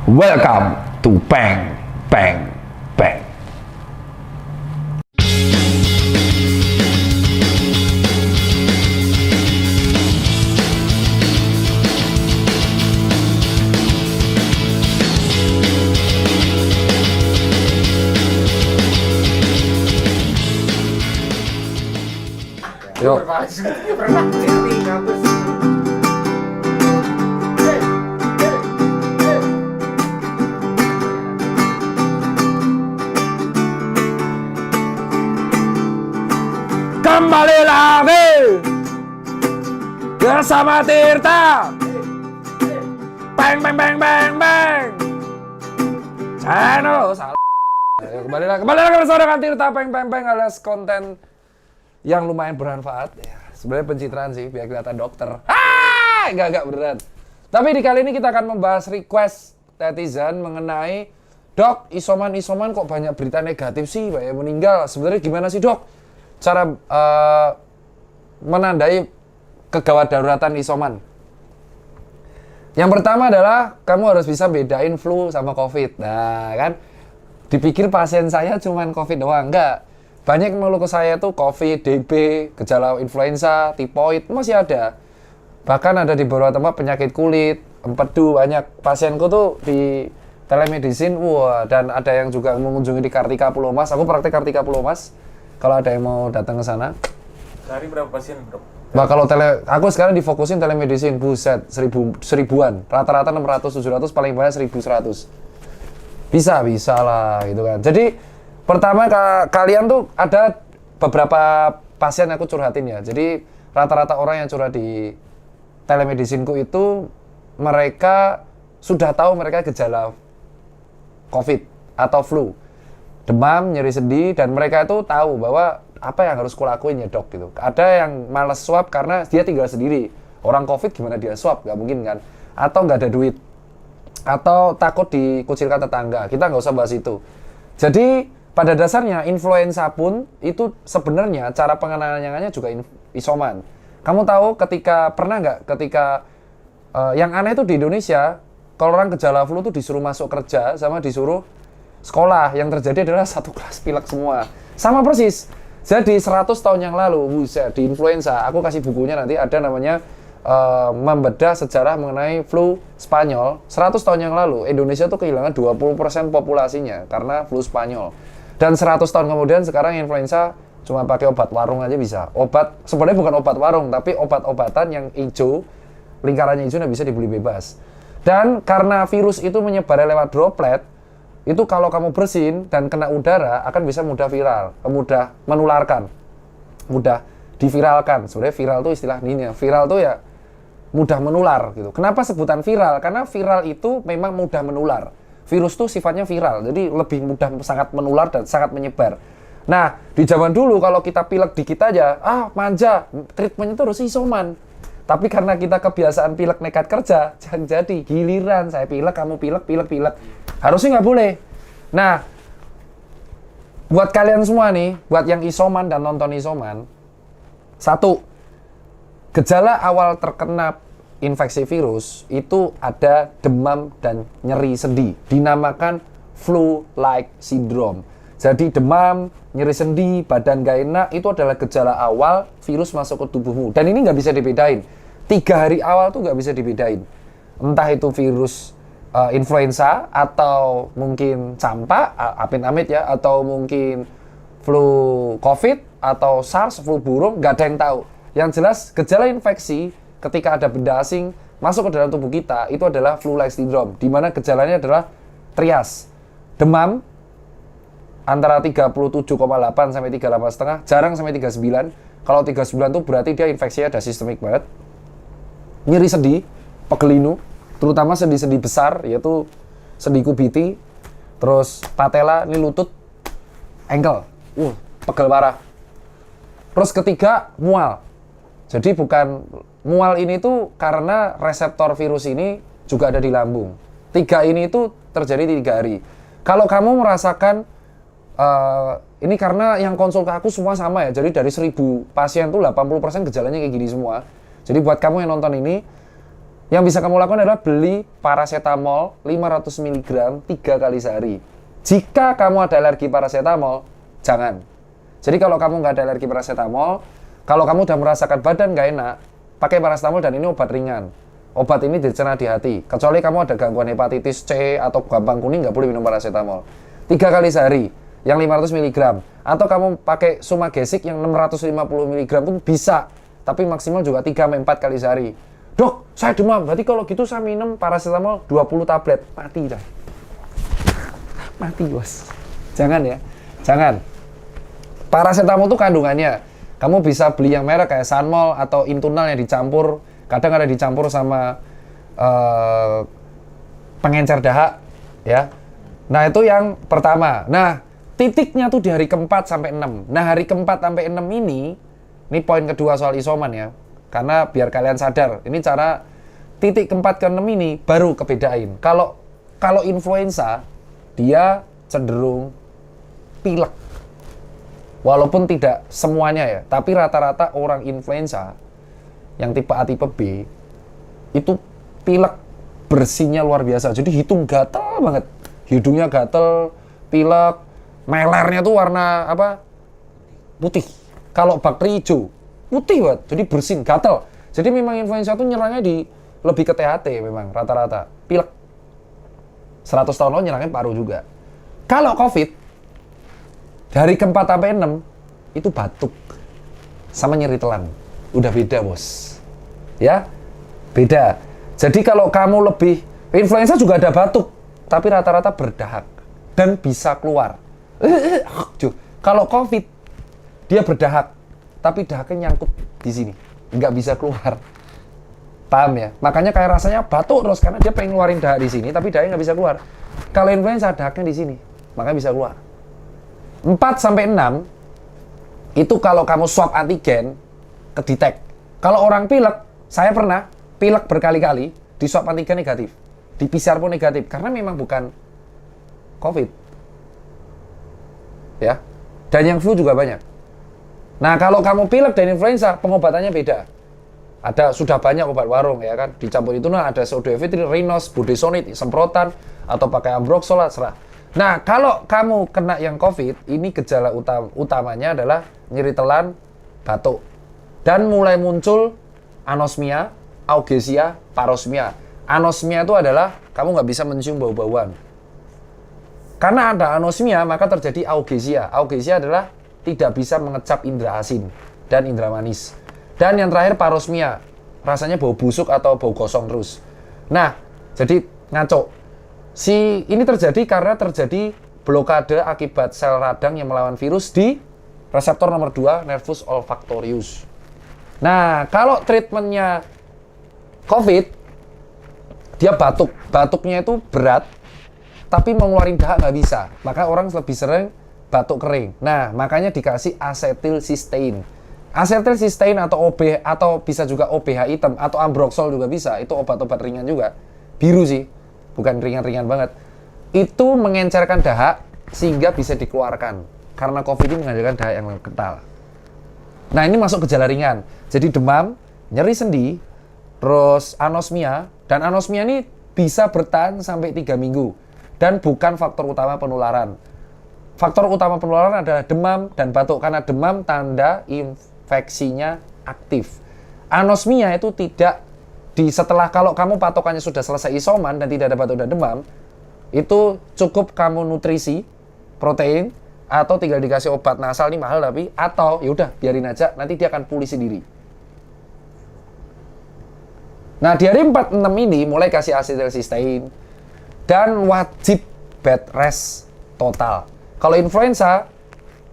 Welcome to Peng Peng Peng. Yo. Kembali lagi bersama Tirta. Bang bang bang bang bang. Channel salah. Kembali lagi bersama dengan Tirta Bang bang bang alias konten yang lumayan bermanfaat ya. Sebenarnya pencitraan sih biar kelihatan dokter. Enggak beneran. Tapi di kali ini kita akan membahas request netizen mengenai Dok, isoman kok banyak berita negatif sih, banyak meninggal. Sebenarnya gimana sih, Dok? Cara menandai kegawat daruratan isoman. Yang pertama adalah kamu harus bisa bedain flu sama COVID. Nah, kan dipikir pasien saya cuman COVID doang, enggak. Banyak yang mengeluh ke saya tuh COVID, DB, gejala influenza, tipoid masih ada. Bahkan ada di beberapa tempat penyakit kulit, empedu, banyak pasienku tuh di telemedicine, wah, dan ada yang juga mengunjungi di Kartika Pulau Mas. Aku praktek Kartika Pulau Mas. Kalau ada yang mau datang ke sana. Sehari berapa pasien, Bro? Nah, kalau aku sekarang difokusin telemedicine, buset, seribuan. Rata-rata 600, 700, paling banyak 1100. Bisa lah, gitu kan. Jadi, pertama kalian tuh ada beberapa pasien aku curhatin ya. Jadi, rata-rata orang yang curhat di telemedicine-ku itu, mereka sudah tahu mereka gejala COVID atau flu. Demam, nyeri sendi, dan mereka itu tahu bahwa apa yang harus kulakuin ya dok gitu. Ada yang malas swab karena dia tinggal sendiri. Orang COVID gimana dia swab? Gak mungkin kan. Atau nggak ada duit. Atau takut dikucilkan tetangga. Kita nggak usah bahas itu. Jadi pada dasarnya influenza pun itu sebenarnya cara penanganannya juga isoman. Kamu tahu pernah nggak ketika yang aneh itu di Indonesia, kalau orang gejala flu tuh disuruh masuk kerja sama disuruh sekolah, yang terjadi adalah satu kelas pilek semua. Sama persis. Jadi 100 tahun yang lalu, buset, di influenza, aku kasih bukunya nanti, ada namanya membedah sejarah mengenai flu Spanyol. 100 tahun yang lalu, Indonesia tuh kehilangan 20% populasinya karena flu Spanyol. Dan 100 tahun kemudian sekarang influenza cuma pakai obat warung aja bisa. Obat, sebenarnya bukan obat warung, tapi obat-obatan yang hijau, lingkarannya hijau, bisa dibeli bebas. Dan karena virus itu menyebar lewat droplet, itu kalau kamu bersin dan kena udara akan bisa mudah viral, mudah menularkan, mudah diviralkan. Sebenarnya viral itu istilah ini ya. Viral itu ya mudah menular gitu. Kenapa sebutan viral? Karena viral itu memang mudah menular. Virus itu sifatnya viral, jadi lebih mudah sangat menular dan sangat menyebar. Nah, di zaman dulu kalau kita pilek dikit aja, manja, treatmentnya itu harus isoman. Tapi karena kita kebiasaan pilek nekat kerja, jangan jadi giliran saya pilek, kamu pilek. Harusnya nggak boleh. Nah, buat kalian semua nih, buat yang isoman dan nonton isoman, satu, gejala awal terkena infeksi virus itu ada demam dan nyeri sendi, dinamakan flu-like syndrome. Jadi demam, nyeri sendi, badan gak enak, itu adalah gejala awal virus masuk ke tubuhmu. Dan ini nggak bisa dibedain. 3 hari awal tuh nggak bisa dibedain. Entah itu virus influenza, atau mungkin campak, amit-amit ya, atau mungkin flu COVID, atau SARS, flu burung, nggak ada yang tahu. Yang jelas, gejala infeksi ketika ada benda asing masuk ke dalam tubuh kita, itu adalah flu-like syndrome, di mana gejalanya adalah trias. Demam, antara 37,8 sampai 38,5, jarang sampai 39. Kalau 39 tuh berarti dia infeksinya ada sistemik banget. Nyeri sendi, pegelinu, terutama sendi-sendi besar, yaitu sendi kubiti, terus patella, ini lutut, ankle, pegel parah. Terus ketiga, mual. Jadi bukan, mual ini tuh karena reseptor virus ini juga ada di lambung. 3 ini tuh terjadi di 3 hari. Kalau kamu merasakan, ini karena yang konsul ke aku semua sama ya, jadi dari 1000 pasien tuh 80% gejalanya kayak gini semua. Jadi buat kamu yang nonton ini, Yang bisa kamu lakukan adalah beli paracetamol 500 mg 3 kali sehari. Jika kamu ada alergi paracetamol, jangan. Jadi kalau kamu nggak ada alergi paracetamol, kalau kamu udah merasakan badan nggak enak, pakai paracetamol dan ini obat ringan. Obat ini dicerna di hati. Kecuali kamu ada gangguan hepatitis C atau gampang kuning, nggak boleh minum paracetamol. 3 kali sehari, yang 500 mg. Atau kamu pakai Sumagesik yang 650 mg pun bisa. Tapi maksimal juga 3-4 kali sehari. Dok, saya demam. Berarti kalau gitu saya minum paracetamol 20 tablet. Mati dah. Mati, bos. Jangan ya. Jangan. Paracetamol itu kandungannya. Kamu bisa beli yang merek kayak Sanmol atau Intunal yang dicampur. Kadang ada dicampur sama pengencer dahak. Ya. Nah, itu yang pertama. Nah, titiknya tuh di hari ke-4 sampai 6. Nah, hari ke-4 sampai 6 ini poin kedua soal isoman ya. Karena biar kalian sadar, ini cara titik ke-4 ke-6 ini baru kebedain. Kalau influenza, dia cenderung pilek. Walaupun tidak semuanya ya, tapi rata-rata orang influenza yang tipe A, tipe B, itu pilek bersihnya luar biasa. Jadi hidung gatel banget. Hidungnya gatel, pilek, melernya tuh warna apa? Putih. Kalau bakteri hijau, putih banget, jadi bersin, gatel. Jadi memang influenza itu nyerangnya lebih ke THT memang rata-rata. Pilek. 100 tahun lalu nyerangnya paru juga. Kalau COVID, dari ke-4 sampai 6, itu batuk. Sama nyeri telan. Udah beda, bos. Ya? Beda. Jadi kalau kamu lebih, influenza juga ada batuk, tapi rata-rata berdahak. Dan bisa keluar. Kalau COVID, dia berdahak, tapi dahaknya nyangkut di sini, nggak bisa keluar. Paham ya? Makanya kayak rasanya batuk terus karena dia pengen ngeluarin dahak di sini, tapi dahaknya nggak bisa keluar. Kalau influenza dahaknya di sini, makanya bisa keluar. 4 sampai 6 itu kalau kamu swab antigen kedetek. Kalau orang pilek, saya pernah pilek berkali-kali, di swab antigen negatif, di PCR pun negatif, karena memang bukan COVID. Ya. Dan yang flu juga banyak. Nah, kalau kamu pilek dan influenza, pengobatannya beda. Sudah banyak obat warung ya kan, dicampur itu ada pseudoephedrine, Rinos, budesonide, semprotan atau pakai ambroxol, serah. Nah, kalau kamu kena yang COVID, ini gejala utamanya adalah nyeri telan, batuk. Dan mulai muncul anosmia, augesia, parosmia. Anosmia itu adalah kamu nggak bisa mencium bau-bauan. Karena ada anosmia, maka terjadi augesia. Augesia adalah tidak bisa mengecap indera asin dan indera manis. Dan yang terakhir parosmia, rasanya bau busuk atau bau gosong terus. Nah, jadi ngaco. Ini terjadi karena terjadi blokade akibat sel radang yang melawan virus di reseptor nomor 2, nervus olfactorius. Nah, kalau treatmentnya COVID, dia batuk. Batuknya itu berat, tapi mau ngeluarin dahak nggak bisa. Maka orang lebih sering batuk kering. Nah, makanya dikasih asetilcysteine. Asetilcysteine atau OB atau bisa juga OBH hitam atau ambroxol juga bisa. Itu obat-obat ringan juga. Biru sih, bukan ringan-ringan banget. Itu mengencerkan dahak sehingga bisa dikeluarkan. Karena COVID ini menghasilkan dahak yang kental. Nah, ini masuk gejala ringan. Jadi demam, nyeri sendi, terus anosmia. Dan anosmia ini bisa bertahan sampai 3 minggu. Dan bukan faktor utama penularan. Faktor utama penularan adalah demam dan batuk. Karena demam tanda infeksinya aktif. Anosmia itu tidak setelah kalau kamu patokannya sudah selesai isoman dan tidak ada batuk dan demam, itu cukup kamu nutrisi, protein, atau tinggal dikasih obat nasal, ini mahal tapi, atau yaudah biarin aja, nanti dia akan pulih sendiri. Nah, di hari 4-6 ini mulai kasih asetilcysteine dan wajib bed rest total. Kalau influenza,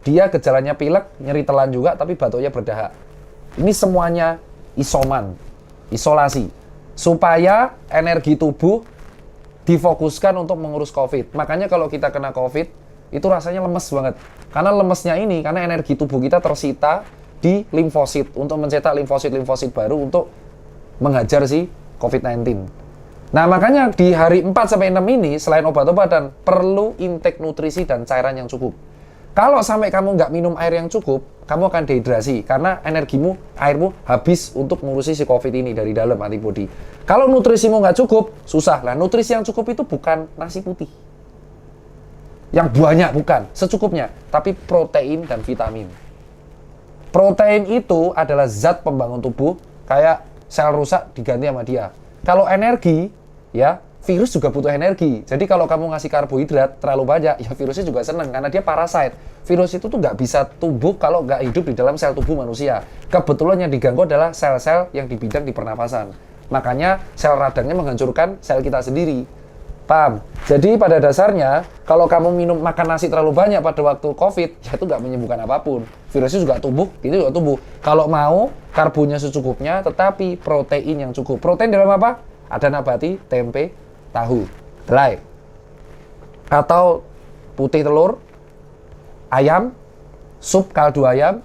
dia gejalanya pilek, nyeri telan juga, tapi batuknya berdahak. Ini semuanya isoman, isolasi, supaya energi tubuh difokuskan untuk mengurus COVID. Makanya kalau kita kena COVID, itu rasanya lemes banget. Karena lemesnya ini, karena energi tubuh kita tersita di limfosit, untuk mencetak limfosit-limfosit baru untuk menghajar si COVID-19. Nah, makanya di hari 4-6 ini, selain obat-obatan, perlu intake nutrisi dan cairan yang cukup. Kalau sampai kamu nggak minum air yang cukup, kamu akan dehidrasi karena energimu, airmu habis untuk ngurusi si COVID ini dari dalam antibody. Kalau nutrisimu nggak cukup, susah. Lah, nutrisi yang cukup itu bukan nasi putih. Yang banyak bukan, secukupnya, tapi protein dan vitamin. Protein itu adalah zat pembangun tubuh, kayak sel rusak diganti sama dia. Kalau energi, ya, virus juga butuh energi. Jadi kalau kamu ngasih karbohidrat terlalu banyak, ya virusnya juga seneng karena dia parasite. Virus itu tuh nggak bisa tumbuh kalau nggak hidup di dalam sel tubuh manusia. Kebetulan yang diganggu adalah sel-sel yang di bidang di pernafasan. Makanya sel radangnya menghancurkan sel kita sendiri. Paham? Jadi pada dasarnya, kalau kamu makan nasi terlalu banyak pada waktu COVID, ya itu nggak menyembuhkan apapun. Virusnya juga tumbuh, itu juga tumbuh. Kalau mau, karbonya secukupnya, tetapi protein yang cukup. Protein dalam apa? Ada nabati, tempe, tahu, kedelai, atau putih telur, ayam, sup kaldu ayam,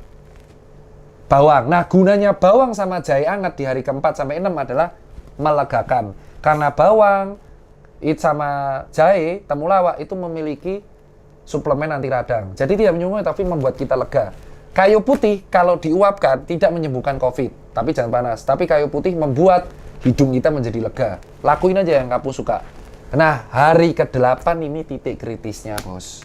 bawang. Nah, gunanya bawang sama jahe anget di hari ke-4 sampai 6 adalah melegakan. Karena bawang, sama jahe, temulawak itu memiliki suplemen anti radang. Jadi tidak menyembuhkan tapi membuat kita lega. Kayu putih kalau diuapkan tidak menyembuhkan COVID, tapi jangan panas. Tapi kayu putih membuat hidung kita menjadi lega. Lakuin aja yang kamu suka. Nah, hari ke-8 ini titik kritisnya, bos.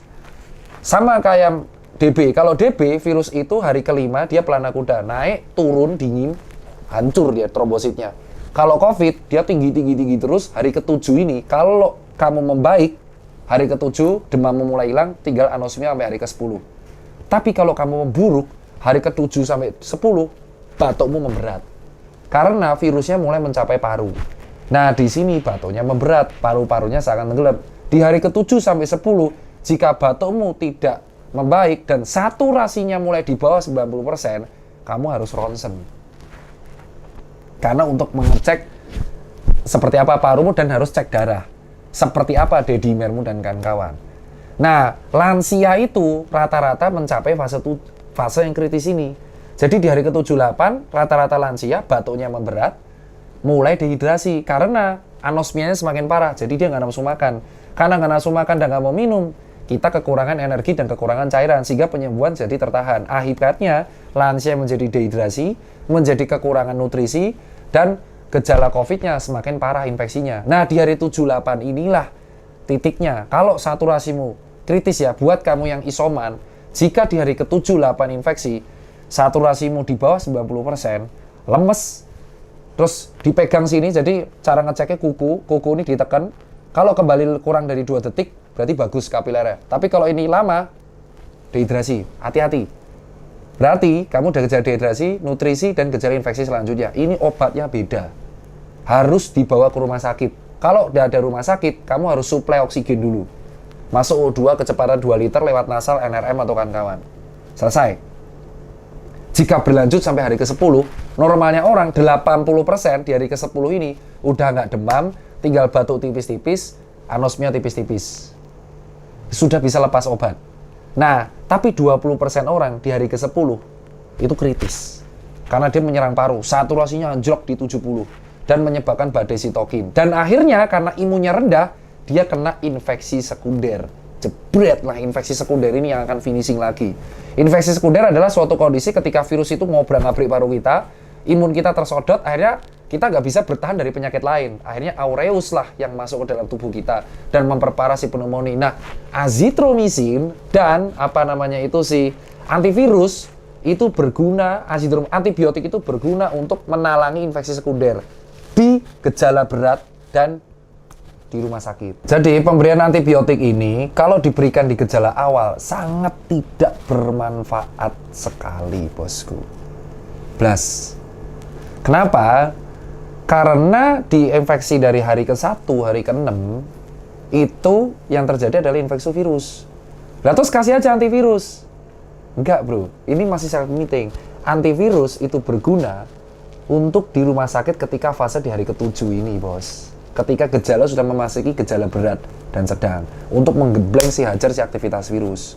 Sama kayak DB. Kalau DB, virus itu hari ke-5 dia pelana kuda. Naik, turun, dingin, hancur dia trombositnya. Kalau COVID, dia tinggi terus. Hari ke-7 ini, kalau kamu membaik, hari ke-7 demam mulai hilang, tinggal anosmia sampai hari ke-10. Tapi kalau kamu memburuk, hari ke-7 sampai 10, batukmu memberat. Karena virusnya mulai mencapai paru. Nah, di sini batuknya memberat, paru-parunya seakan tenggelam. Di hari ke-7 sampai 10, jika batukmu tidak membaik dan saturasinya mulai di bawah 90%, kamu harus ronsen. Karena untuk mengecek seperti apa parumu dan harus cek darah. Seperti apa dedimermu dan kawan-kawan. Nah, lansia itu rata-rata mencapai fase yang kritis ini. Jadi di hari ke-78, rata-rata lansia batuknya memberat, mulai dehidrasi. Karena anosmianya semakin parah, jadi dia nggak nafsu makan. Karena nggak nafsu makan dan nggak mau minum, kita kekurangan energi dan kekurangan cairan, sehingga penyembuhan jadi tertahan. Akibatnya, lansia menjadi dehidrasi, menjadi kekurangan nutrisi, dan gejala COVID-nya semakin parah infeksinya. Nah, di hari 78 inilah titiknya. Kalau saturasimu kritis ya, buat kamu yang isoman, jika di hari ke-78 infeksi, saturasimu di bawah 90%, lemes, terus dipegang sini, jadi cara ngeceknya kuku ini ditekan, kalau kembali kurang dari 2 detik, berarti bagus kapilernya. Tapi kalau ini lama, dehidrasi, hati-hati. Berarti kamu udah gejala dehidrasi, nutrisi, dan gejala infeksi selanjutnya. Ini obatnya beda. Harus dibawa ke rumah sakit. Kalau tidak ada rumah sakit, kamu harus suplai oksigen dulu. Masuk O2 kecepatan 2 liter lewat nasal, NRM atau kawan-kawan. Selesai. Jika berlanjut sampai hari ke-10, normalnya orang 80% di hari ke-10 ini udah nggak demam, tinggal batuk tipis-tipis, anosmia tipis-tipis. Sudah bisa lepas obat. Nah, tapi 20% orang di hari ke-10 itu kritis. Karena dia menyerang paru, saturasinya anjlok di 70 dan menyebabkan badai sitokin. Dan akhirnya karena imunnya rendah, dia kena infeksi sekunder. Jebret lah, infeksi sekunder ini yang akan finishing lagi. Infeksi sekunder adalah suatu kondisi ketika virus itu ngobrak-ngabrik paru kita, imun kita tersodot, akhirnya kita nggak bisa bertahan dari penyakit lain. Akhirnya aureus lah yang masuk ke dalam tubuh kita dan memperparah si pneumonia. Nah, azitromisin dan si antivirus itu berguna, antibiotik itu berguna untuk menalangi infeksi sekunder di gejala berat dan di rumah sakit. Jadi pemberian antibiotik ini kalau diberikan di gejala awal sangat tidak bermanfaat sekali, bosku. Blas. Kenapa? Karena di infeksi dari hari ke-1, hari ke-6 itu yang terjadi adalah infeksi virus. Lah terus kasih aja antivirus. Enggak, bro. Ini masih self limiting. Antivirus itu berguna untuk di rumah sakit ketika fase di hari ke-7 ini, bos. Ketika gejala sudah memasuki gejala berat dan sedang. Untuk menggebleng si hajar si aktivitas virus.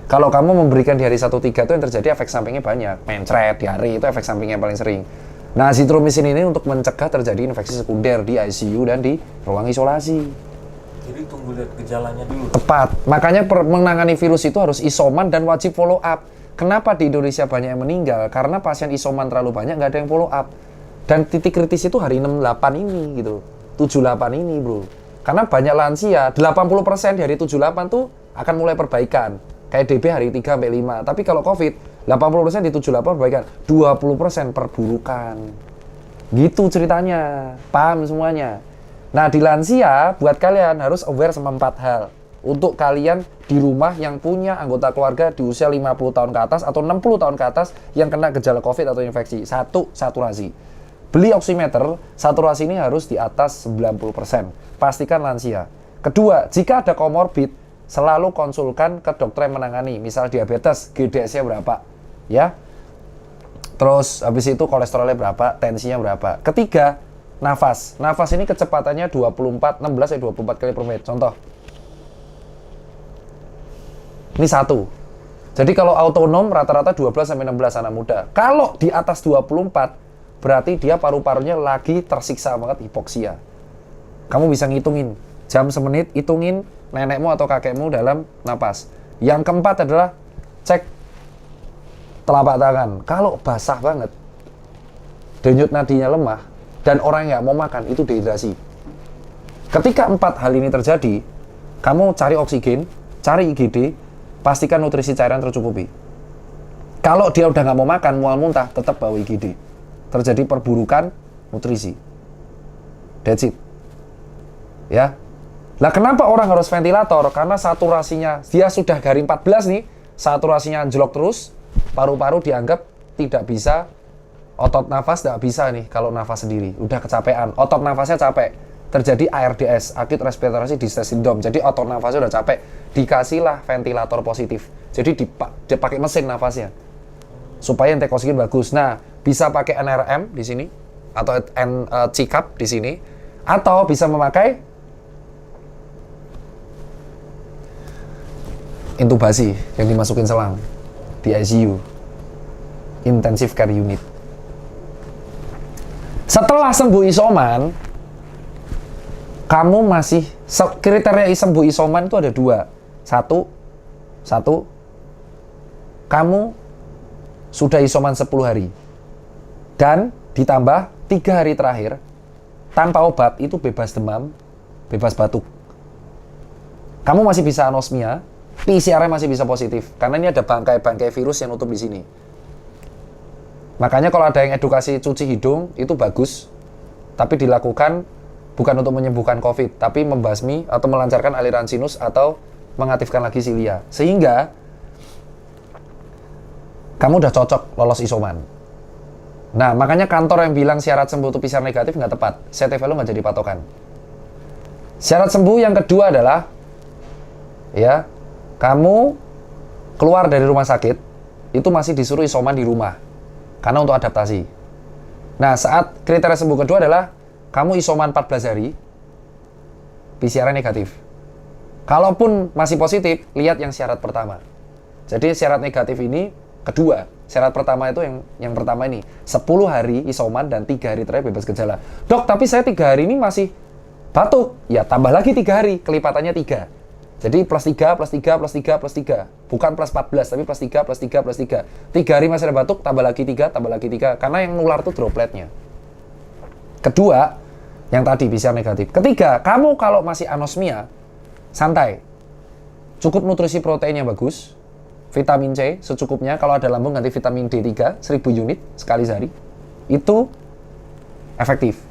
Kalau kamu memberikan di hari 1-3 itu yang terjadi efek sampingnya banyak. Mencret, diare itu efek sampingnya yang paling sering. Nah, azitromisin ini untuk mencegah terjadi infeksi sekunder di ICU dan di ruang isolasi. Jadi tunggu lihat gejalanya dulu. Tepat. Makanya menangani virus itu harus isoman dan wajib follow up. Kenapa di Indonesia banyak yang meninggal? Karena pasien isoman terlalu banyak, nggak ada yang follow up. Dan titik kritis itu hari 68 ini gitu. 78 ini bro. Karena banyak lansia, 80% dari 78 tuh akan mulai perbaikan. Kayak DB hari 3 sampai 5. Tapi kalau COVID, 80% di 78 perbaikan. 20% perburukan. Gitu ceritanya. Paham semuanya? Nah di lansia, buat kalian harus aware sama 4 hal. Untuk kalian di rumah yang punya anggota keluarga di usia 50 tahun ke atas atau 60 tahun ke atas yang kena gejala COVID atau infeksi. 1. Saturasi. Beli oximeter, saturasi ini harus di atas 90%. Pastikan lansia. Kedua, jika ada komorbid, selalu konsulkan ke dokter yang menangani. Misal diabetes, GDS-nya berapa. Ya. Terus habis itu kolesterolnya berapa, tensinya berapa. Ketiga, nafas. Nafas ini kecepatannya 16 sampai 24 kali per menit. Contoh. Ini 1. Jadi kalau autonom rata-rata 12 sampai 16 anak muda. Kalau di atas 24, berarti dia paru-parunya lagi tersiksa banget, hipoksia. Kamu bisa ngitungin jam semenit, hitungin nenekmu atau kakekmu dalam napas. Yang keempat adalah cek telapak tangan. Kalau basah banget, denyut nadinya lemah, dan orang yang nggak mau makan, itu dehidrasi. Ketika 4 hal ini terjadi, kamu cari oksigen, cari IGD, pastikan nutrisi cairan tercukupi. Kalau dia udah nggak mau makan, mual muntah, tetap bawa IGD. Terjadi perburukan nutrisi. That's it. Ya. Lah kenapa orang harus ventilator? Karena saturasinya, dia sudah garing 14 nih, saturasinya anjlok terus, paru-paru dianggap tidak bisa, otot nafas tidak bisa nih kalau nafas sendiri, udah kecapean, otot nafasnya capek, terjadi ARDS, acute respiratory distress syndrome, jadi otot nafasnya udah capek, dikasihlah ventilator positif, jadi dipakai mesin nafasnya, supaya intake oksigen bagus. Nah, bisa pakai NRM di sini, atau CPAP di sini, atau bisa memakai intubasi yang dimasukin selang di ICU, intensive care unit. Setelah sembuh isoman, kamu masih kriteria sembuh isoman itu ada 2. Satu, kamu sudah isoman 10 hari dan ditambah 3 hari terakhir tanpa obat, itu bebas demam, bebas batuk. Kamu masih bisa anosmia, PCR-nya masih bisa positif, karena ini ada bangkai-bangkai virus yang nutup di sini. Makanya kalau ada yang edukasi cuci hidung, itu bagus, tapi dilakukan bukan untuk menyembuhkan COVID, tapi membasmi atau melancarkan aliran sinus atau mengaktifkan lagi silia. Sehingga kamu udah cocok lolos isoman. Nah, makanya kantor yang bilang syarat sembuh itu PCR negatif nggak tepat. CTV lo nggak jadi patokan. Syarat sembuh yang kedua adalah, ya, kamu keluar dari rumah sakit, itu masih disuruh isoman di rumah. Karena untuk adaptasi. Nah, saat kriteria sembuh kedua adalah, kamu isoman 14 hari, PCR negatif. Kalaupun masih positif, lihat yang syarat pertama. Jadi syarat negatif ini kedua. Syarat pertama itu yang pertama ini. 10 hari isoman dan 3 hari terakhir bebas gejala. Dok, tapi saya 3 hari ini masih batuk. Ya, tambah lagi 3 hari, kelipatannya 3. Jadi plus 3, plus 3, plus 3, plus 3. Bukan plus 14, tapi plus 3, plus 3, plus 3. 3 hari masih ada batuk, tambah lagi 3, tambah lagi 3. Karena yang nular itu dropletnya. Kedua, yang tadi PCR negatif. Ketiga, kamu kalau masih anosmia, santai. Cukup nutrisi proteinnya bagus. Vitamin C secukupnya, kalau ada lambung ganti vitamin D3 1000 unit sekali sehari. Itu efektif.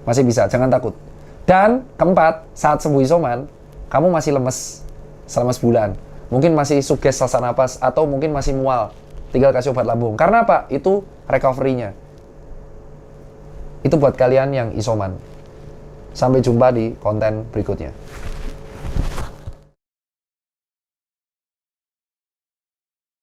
Masih bisa, jangan takut. Dan keempat, saat sembuh isoman, kamu masih lemes selama sebulan. Mungkin masih suges sesak napas atau mungkin masih mual. Tinggal kasih obat lambung. Karena apa? Itu recovery-nya. Itu buat kalian yang isoman. Sampai jumpa di konten berikutnya.